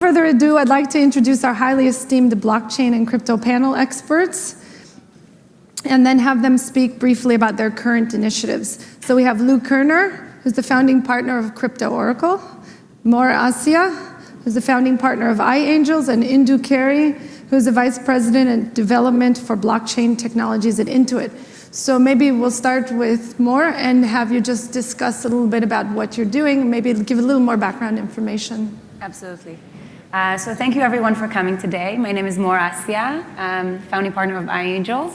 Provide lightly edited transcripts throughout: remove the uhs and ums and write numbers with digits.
further ado, I'd like to introduce our highly esteemed blockchain and crypto panel experts, and then have them speak briefly about their current initiatives. So we have Kerner, who's the founding partner of CryptoOracle, Mor Assia, who's the founding partner of iAngels, and Indu Keri, who's the vice president of development for blockchain technologies at Intuit. So maybe we'll start with Mor and have you just discuss a little bit about what you're doing, maybe give a little more background information. Absolutely. So thank you everyone for coming today. My name is Mor Assia, founding partner of iAngels.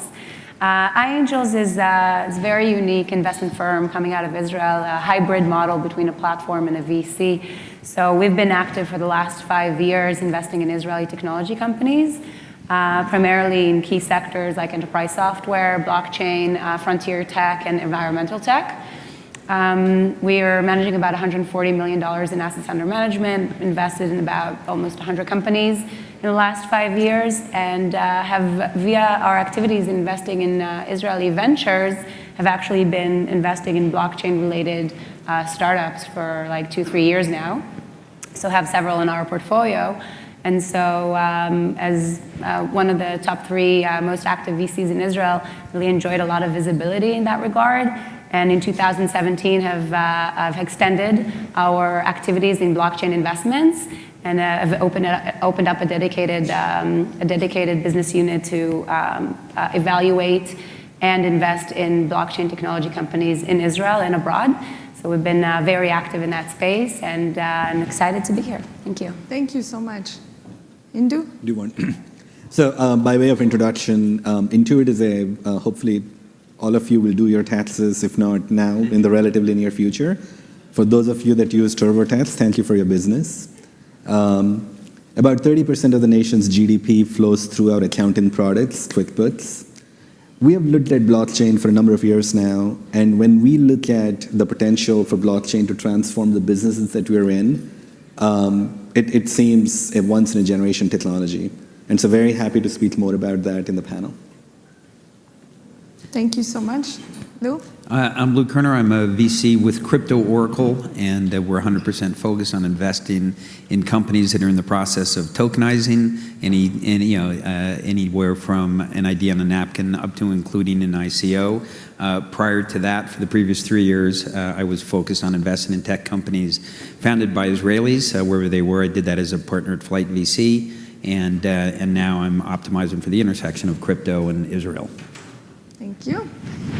iAngels is a very unique investment firm coming out of Israel, a hybrid model between a platform and a VC. So we've been active for the last 5 years investing in Israeli technology companies, primarily in key sectors like enterprise software, blockchain, frontier tech, and environmental tech. We are managing about $140 million in assets under management, invested in about almost 100 companies in the last 5 years, and have, via our activities investing in Israeli ventures, have actually been investing in blockchain-related startups for like 2-3 years now. So have several in our portfolio. And so as one of the top 3 most active VCs in Israel, really enjoyed a lot of visibility in that regard. And in 2017 have extended our activities in blockchain investments and have opened up a dedicated business unit to evaluate and invest in blockchain technology companies in Israel and abroad. So we've been very active in that space, and I'm excited to be here. Thank you. Thank you so much. Indu? Do one. So by way of introduction, Intuit is hopefully all of you will do your taxes, if not now, in the relatively near future. For those of you that use TurboTax, thank you for your business. About 30% of the nation's GDP flows through our accounting products, QuickBooks. We have looked at blockchain for a number of years now, and when we look at the potential for blockchain to transform the businesses that we're in, it seems a once-in-a-generation technology. And so very happy to speak more about that in the panel. Thank you so much. Lou? I'm Kerner. I'm a VC with CryptoOracle, and we're 100% focused on investing in companies that are in the process of tokenizing anywhere from an idea on a napkin up to including an ICO. Prior to that, for the previous 3 years, I was focused on investing in tech companies founded by Israelis, wherever they were. I did that as a partner at Flight VC, and now I'm optimizing for the intersection of crypto and Israel. Thank you.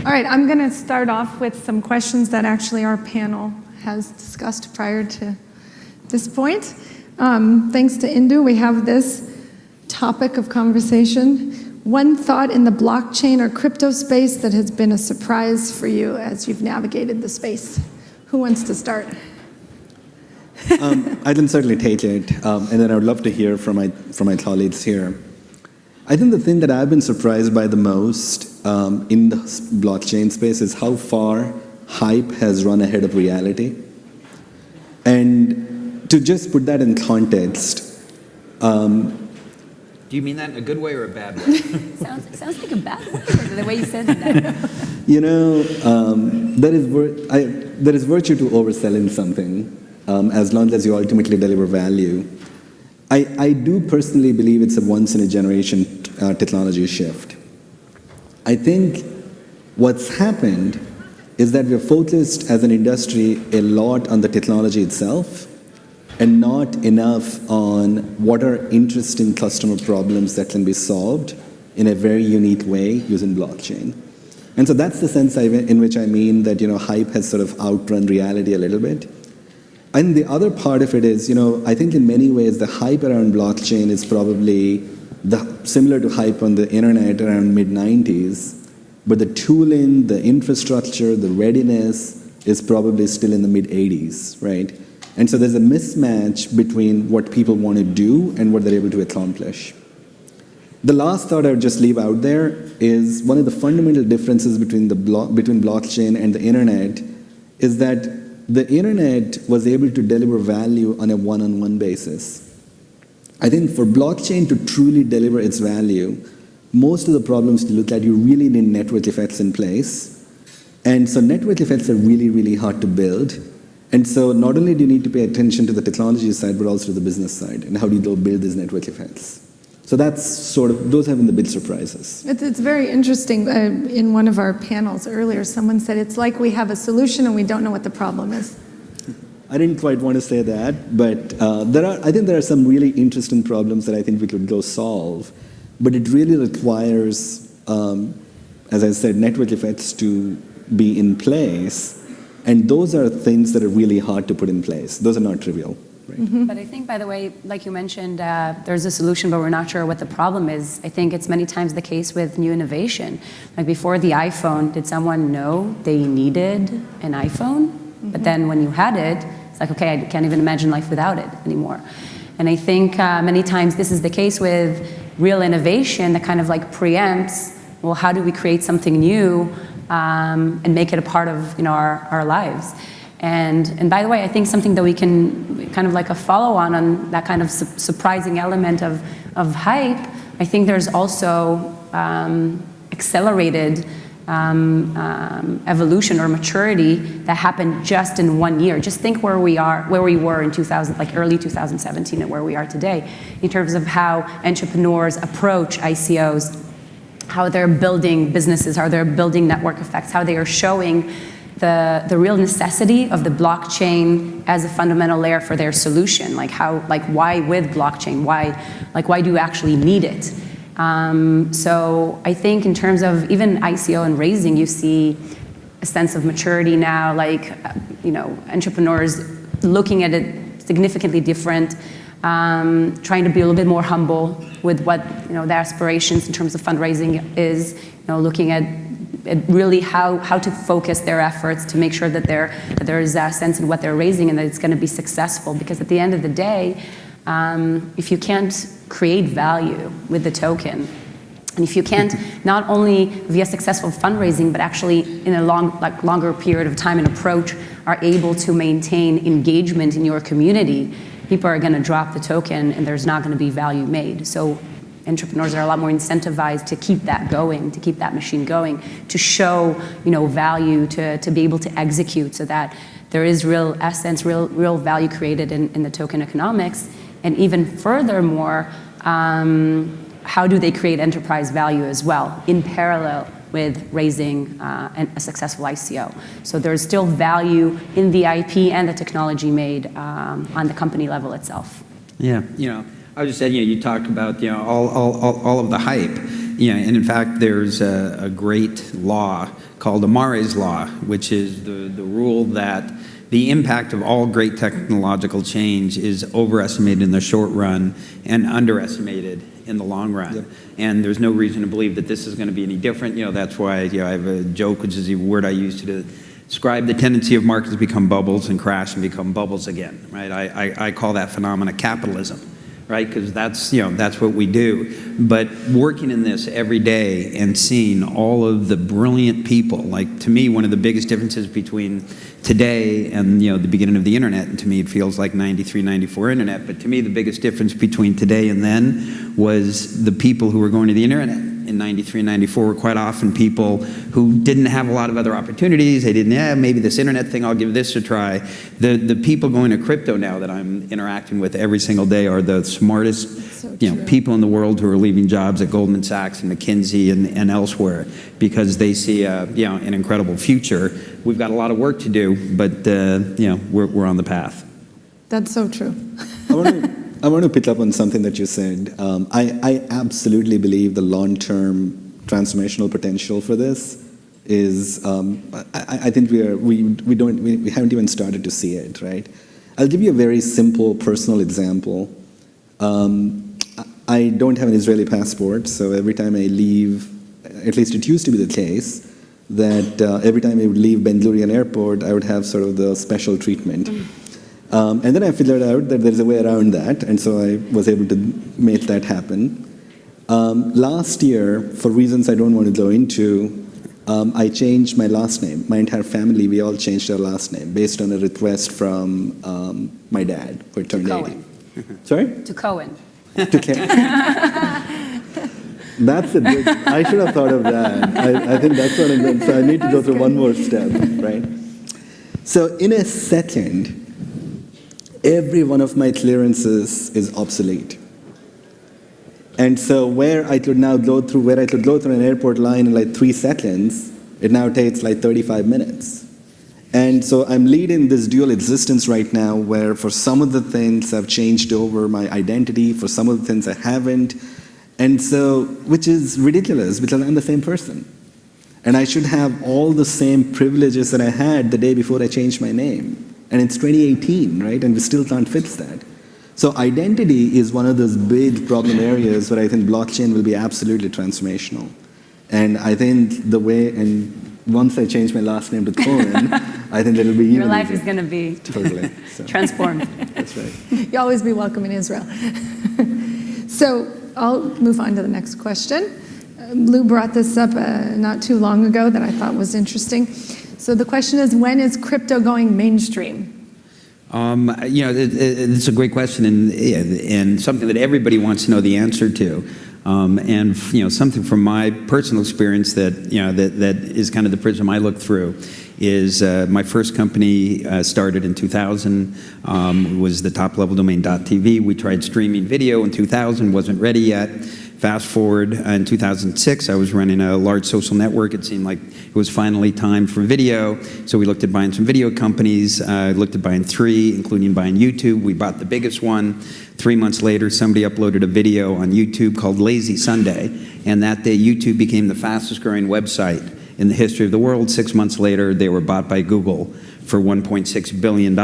All right, I'm going to start off with some questions that actually our panel has discussed prior to this point. Thanks to Indu, we have this topic of conversation. One thought in the blockchain or crypto space that has been a surprise for you as you've navigated the space. Who wants to start? I can certainly take it, and then I would love to hear from my colleagues here. I think the thing that I've been surprised by the most in the blockchain space is how far hype has run ahead of reality. And to just put that in context. Do you mean that in a good way or a bad way? sounds like a bad way, the way you said that. You know, there is virtue to overselling something as long as you ultimately deliver value. I do personally believe it's a once-in-a-generation technology shift. I think what's happened is that we're focused as an industry a lot on the technology itself and not enough on what are interesting customer problems that can be solved in a very unique way using blockchain. And so that's the sense in which I mean that, hype has sort of outrun reality a little bit. And the other part of it is, I think in many ways the hype around blockchain is probably similar to hype on the internet around mid-90s, but the tooling, the infrastructure, the readiness is probably still in the mid-80s, right? And so there's a mismatch between what people want to do and what they're able to accomplish. The last thought I would just leave out there is one of the fundamental differences between blockchain and the internet is that the internet was able to deliver value on a one-on-one basis. I think for blockchain to truly deliver its value, most of the problems to look at, you really need network effects in place. And so network effects are really, really hard to build. And so not only do you need to pay attention to the technology side, but also to the business side, and how do you build these network effects. So that's sort of, those have been the big surprises. It's very interesting. In one of our panels earlier, someone said it's like we have a solution and we don't know what the problem is. I didn't quite want to say that, but I think there are some really interesting problems that I think we could go solve, but it really requires, as I said, network effects to be in place, and those are things that are really hard to put in place. Those are not trivial. Right? Mm-hmm. But I think, by the way, like you mentioned, there's a solution, but we're not sure what the problem is. I think it's many times the case with new innovation. Like before the iPhone, did someone know they needed an iPhone? Mm-hmm. But then when you had it, it's like, okay, I can't even imagine life without it anymore. And I think many times this is the case with real innovation that kind of like preempts, well, how do we create something new and make it a part of our lives? And by the way, I think something that we can kind of like a follow-on that kind of surprising element of hype, I think there's also accelerated evolution or maturity that happened just in 1 year. Just think where we were in 2000, like early 2017, and where we are today, in terms of how entrepreneurs approach ICOs, how they're building businesses, how they're building network effects, how they are showing the real necessity of the blockchain as a fundamental layer for their solution. Why with blockchain? Why do you actually need it? So I think in terms of even ICO and raising, you see a sense of maturity now, entrepreneurs looking at it significantly different, trying to be a little bit more humble with what their aspirations in terms of fundraising is, looking at really how to focus their efforts to make sure that there is a sense in what they're raising and that it's going to be successful. Because at the end of the day, if you can't create value with the token, and if you can't not only via successful fundraising, but actually in a longer period of time and approach are able to maintain engagement in your community, people are going to drop the token and there's not going to be value made. So entrepreneurs are a lot more incentivized to keep that going, to keep that machine going, to show value, to be able to execute so that there is real essence, real value created in the token economics. And even furthermore, how do they create enterprise value as well in parallel with raising a successful ICO? So there's still value in the IP and the technology made on the company level itself. Yeah, I was just saying, you talked about all of the hype, and in fact, there's a great law called Amare's Law, which is the rule that the impact of all great technological change is overestimated in the short run and underestimated in the long run. Yep. And there's no reason to believe that this is going to be any different. That's why I have a joke, which is a word I use to describe the tendency of markets to become bubbles and crash and become bubbles again. Right? I call that phenomena capitalism. Right, because that's what we do. But working in this every day and seeing all of the brilliant people, to me, one of the biggest differences between today and the beginning of the internet, and to me it feels like 93, 94 internet, but to me the biggest difference between today and then was the people who were going to the internet in 93 and 94 were quite often people who didn't have a lot of other opportunities. They didn't, maybe this internet thing, I'll give this a try. The people going to crypto now that I'm interacting with every single day are the smartest people in the world who are leaving jobs at Goldman Sachs and McKinsey and elsewhere because they see an incredible future. We've got a lot of work to do, but we're on the path. That's so true. I want to pick up on something that you said. I absolutely believe the long-term transformational potential for this is. I think we haven't even started to see it. Right. I'll give you a very simple personal example. I don't have an Israeli passport, so every time I leave, at least it used to be the case, that every time I would leave Ben Gurion Airport, I would have sort of the special treatment. And then I figured out that there's a way around that, and so I was able to make that happen. Last year, for reasons I don't want to go into, I changed my last name. My entire family, we all changed our last name based on a request from my dad, who turned 80. Sorry? To Cohen. To Keri. That's a good. I should have thought of that. I think that's what I'm doing. So I need to go through one more step, right? So in a second, every one of my clearances is obsolete. And so where I could go through an airport line in like 3 seconds, it now takes like 35 minutes. And so I'm leading this dual existence right now where for some of the things I've changed over my identity, for some of the things I haven't. And so, which is ridiculous because I'm the same person. And I should have all the same privileges that I had the day before I changed my name. And it's 2018, right? And we still can't fix that. So identity is one of those big problem areas where I think blockchain will be absolutely transformational. And I think the way, and once I change my last name to Cohen, I think it'll be even Your life easier. is going to be Totally. So. transformed. That's right. You'll always be welcome in Israel. So I'll move on to the next question. Lou brought this up not too long ago that I thought was interesting. So the question is, when is crypto going mainstream? It's a great question and something that everybody wants to know the answer to. And something from my personal experience that is kind of the prism I look through is my first company started in 2000, was the top level domain .tv. We tried streaming video in 2000, wasn't ready yet. Fast forward in 2006, I was running a large social network. It seemed like it was finally time for video. So we looked at buying some video companies, looked at buying 3, including buying YouTube. We bought the biggest one. 3 months later, somebody uploaded a video on YouTube called Lazy Sunday. And that day, YouTube became the fastest growing website in the history of the world. 6 months later, they were bought by Google for $1.6 billion.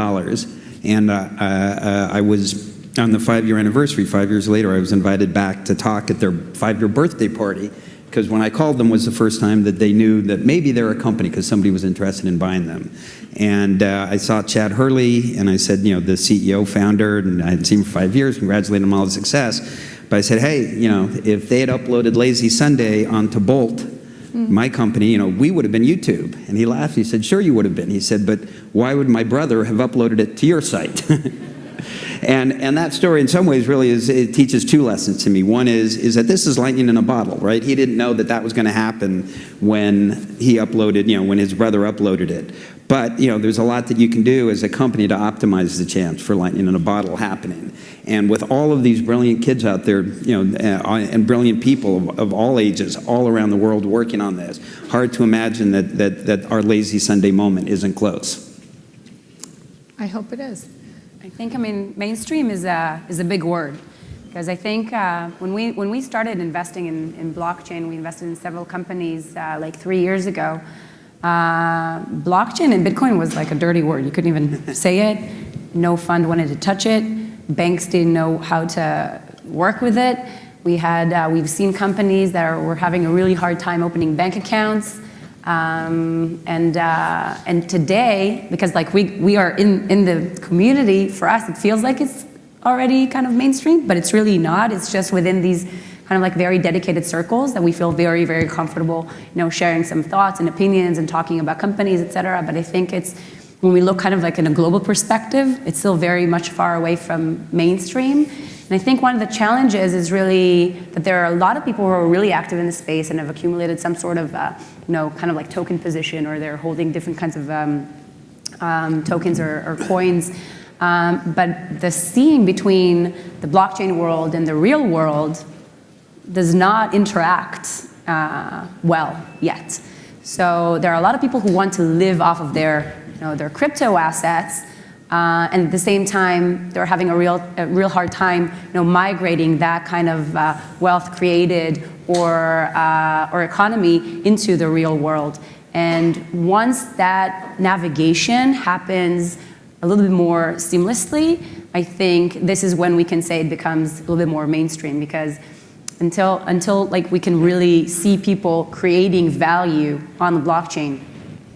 And I was on the 5-year anniversary, 5 years later, I was invited back to talk at their 5-year birthday party, because when I called them was the first time that they knew that maybe they're a company because somebody was interested in buying them. And I saw Chad Hurley, and I said, the CEO, founder, and I hadn't seen him for 5 years, congratulated him on all the success. But I said, hey, if they had uploaded Lazy Sunday onto Bolt, my company, we would have been YouTube. And he laughed, he said, sure you would have been. He said, but why would my brother have uploaded it to your site? And that story, in some ways, really it teaches 2 lessons to me. One is that this is lightning in a bottle, right? He didn't know that was going to happen when he uploaded, when his brother uploaded it. But there's a lot that you can do as a company to optimize the chance for lightning in a bottle happening. And with all of these brilliant kids out there, and brilliant people of all ages, all around the world working on this, hard to imagine that our Lazy Sunday moment isn't close. I hope it is. I think, mainstream is a big word, because I think when we started investing in blockchain, we invested in several companies like 3 years ago. Blockchain and Bitcoin was like a dirty word. You couldn't even say it. No fund wanted to touch it. Banks didn't know how to work with it. We've seen companies that were having a really hard time opening bank accounts. And today, because we are in the community, for us it feels like it's already kind of mainstream, but it's really not. It's just within these kind of very dedicated circles that we feel very, very comfortable, sharing some thoughts and opinions and talking about companies, et cetera. But I think when we look kind of in a global perspective, it's still very much far away from mainstream. And I think one of the challenges is really that there are a lot of people who are really active in the space and have accumulated some sort of, kind of token position, or they're holding different kinds of tokens or coins. But the seam between the blockchain world and the real world does not interact well yet. So there are a lot of people who want to live off of their crypto assets. And at the same time, they're having a real hard time, migrating that kind of wealth created or economy into the real world. And once that navigation happens a little bit more seamlessly, I think this is when we can say it becomes a little bit more mainstream, because until we can really see people creating value on the blockchain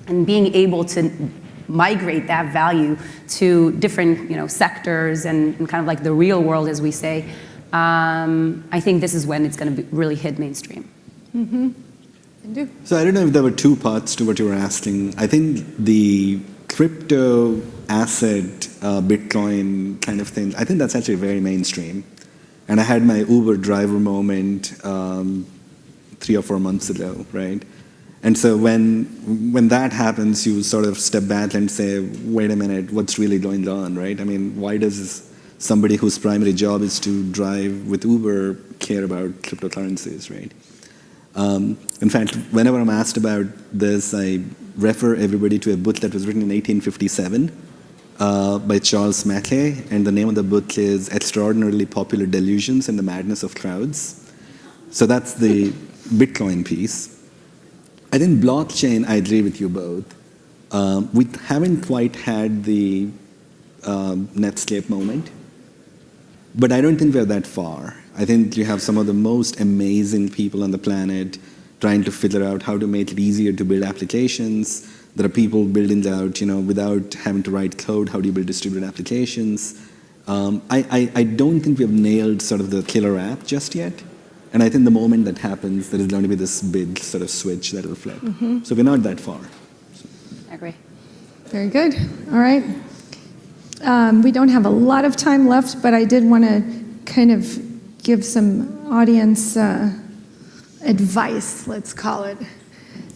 and being able to migrate that value to different sectors and kind of the real world, as we say, I think this is when it's going to really hit mainstream. Mm-hmm. Indu? So I don't know if there were 2 parts to what you were asking. I think the crypto asset, Bitcoin kind of thing, I think that's actually very mainstream. And I had my Uber driver moment 3 or 4 months ago, right? And so when that happens, you sort of step back and say, wait a minute, what's really going on, right? I mean, why does somebody whose primary job is to drive with Uber care about cryptocurrencies, right? In fact, whenever I'm asked about this, I refer everybody to a book that was written in 1857 by Charles Mackay, and the name of the book is Extraordinarily Popular Delusions and the Madness of Crowds. So that's the Bitcoin piece. I think blockchain, I agree with you both. We haven't quite had the Netscape moment, but I don't think we're that far. I think you have some of the most amazing people on the planet trying to figure out how to make it easier to build applications. There are people building out, without having to write code, how do you build distributed applications? I don't think we have nailed sort of the killer app just yet. And I think the moment that happens, there is going to be this big sort of switch that will flip. So we're not that far. I agree. Very good. All right. We don't have a lot of time left, but I did want to kind of give some audience advice, let's call it.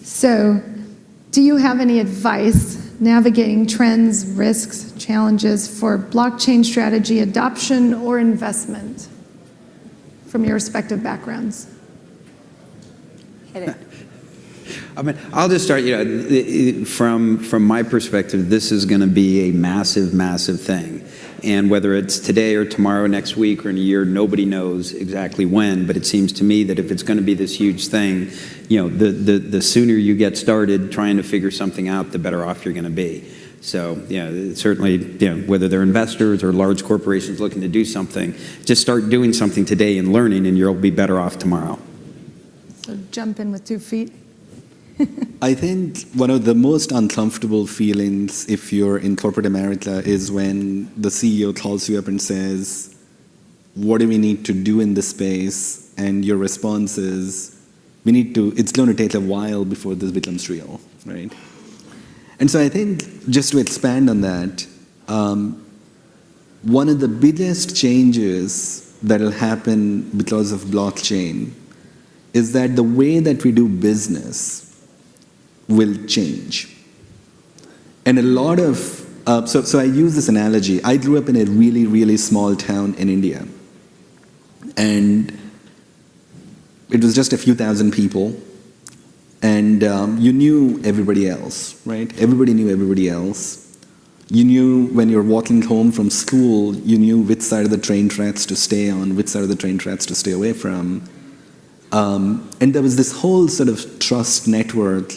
So, do you have any advice navigating trends, risks, challenges for blockchain strategy adoption or investment from your respective backgrounds? Hit it. I mean, I'll just start, from my perspective, this is going to be a massive, massive thing. And whether it's today or tomorrow, next week or in a year, nobody knows exactly when. But it seems to me that if it's going to be this huge thing, the sooner you get started trying to figure something out, the better off you're going to be. So, certainly, whether they're investors or large corporations looking to do something, just start doing something today and learning, and you'll be better off tomorrow. So jump in with 2 feet. I think one of the most uncomfortable feelings if you're in corporate America is when the CEO calls you up and says, what do we need to do in this space? And your response is, it's going to take a while before this becomes real, right? And so I think, just to expand on that, one of the biggest changes that will happen because of blockchain is that the way that we do business will change. And a lot of, so I use this analogy. I grew up in a really, really small town in India. And it was just a few thousand people. And you knew everybody else, right? Everybody knew everybody else. You knew when you're walking home from school, you knew which side of the train tracks to stay on, which side of the train tracks to stay away from. And there was this whole sort of trust network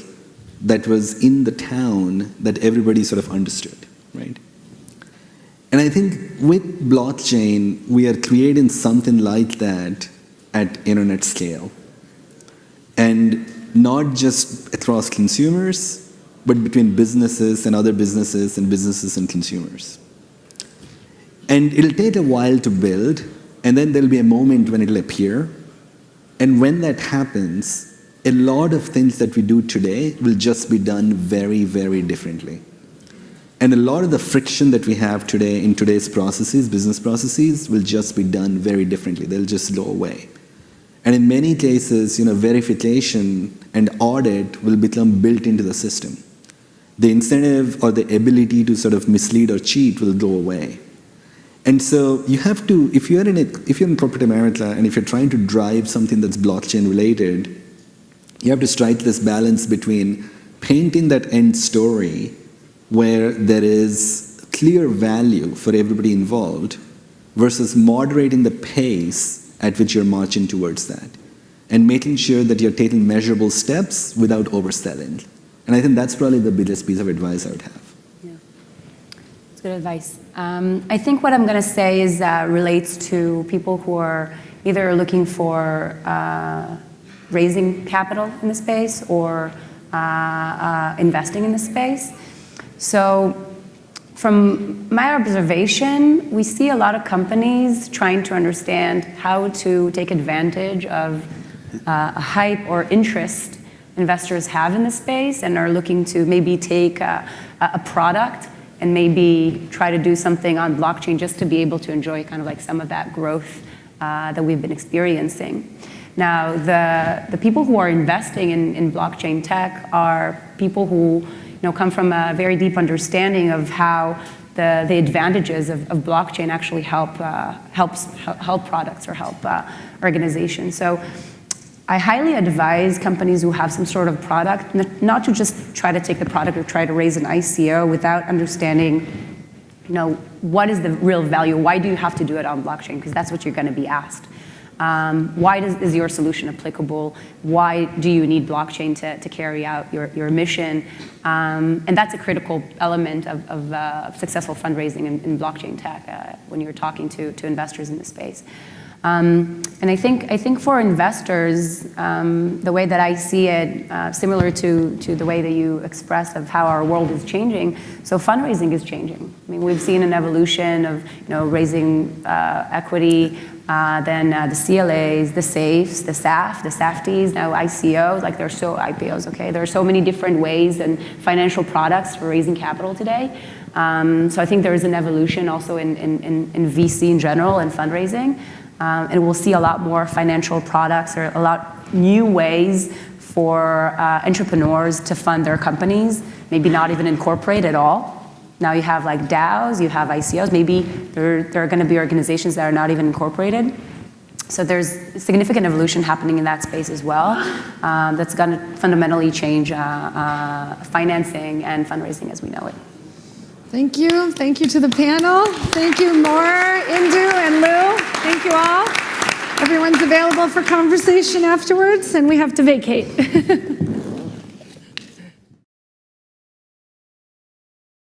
that was in the town that everybody sort of understood, right? And I think with blockchain, we are creating something like that at internet scale. And not just across consumers, but between businesses and other businesses and businesses and consumers. And it'll take a while to build, and then there'll be a moment when it'll appear. And when that happens, a lot of things that we do today will just be done very, very differently. And a lot of the friction that we have today in today's processes, business processes, will just be done very differently. They'll just go away. And in many cases, verification and audit will become built into the system. The incentive or the ability to sort of mislead or cheat will go away. And so you have to, if you're in corporate America and if you're trying to drive something that's blockchain related, you have to strike this balance between painting that end story where there is clear value for everybody involved versus moderating the pace at which you're marching towards that and making sure that you're taking measurable steps without overselling. And I think that's probably the biggest piece of advice I would have. Yeah, it's good advice. I think what I'm going to say is relates to people who are either looking for raising capital in the space or investing in the space. So from my observation, we see a lot of companies trying to understand how to take advantage of a hype or interest investors have in the space and are looking to maybe take a product and maybe try to do something on blockchain just to be able to enjoy kind of like some of that growth that we've been experiencing. Now, the people who are investing in blockchain tech are people who come from a very deep understanding of how the advantages of blockchain actually help products or help organizations. So I highly advise companies who have some sort of product not to just try to take the product or try to raise an ICO without understanding, what is the real value? Why do you have to do it on blockchain? Because that's what you're going to be asked. Why is your solution applicable? Why do you need blockchain to carry out your mission? And that's a critical element of successful fundraising in blockchain tech when you're talking to investors in the space. And I think for investors, the way that I see it, similar to the way that you express of how our world is changing, so fundraising is changing. I mean, we've seen an evolution of raising equity, then the CLAs, the SAFEs, the SAF, the SAFTs, now ICOs, like there are so IPOs, okay? There are so many different ways and financial products for raising capital today. So I think there is an evolution also in VC in general and fundraising. And we'll see a lot more financial products or a lot new ways for entrepreneurs to fund their companies, maybe not even incorporate at all. Now you have like DAOs, you have ICOs, maybe there are going to be organizations that are not even incorporated. So there's significant evolution happening in that space as well. That's going to fundamentally change financing and fundraising as we know it. Thank you. Thank you to the panel. Thank you, Mor, Indu, and Lou. Thank you all. Everyone's available for conversation afterwards, and we have to vacate.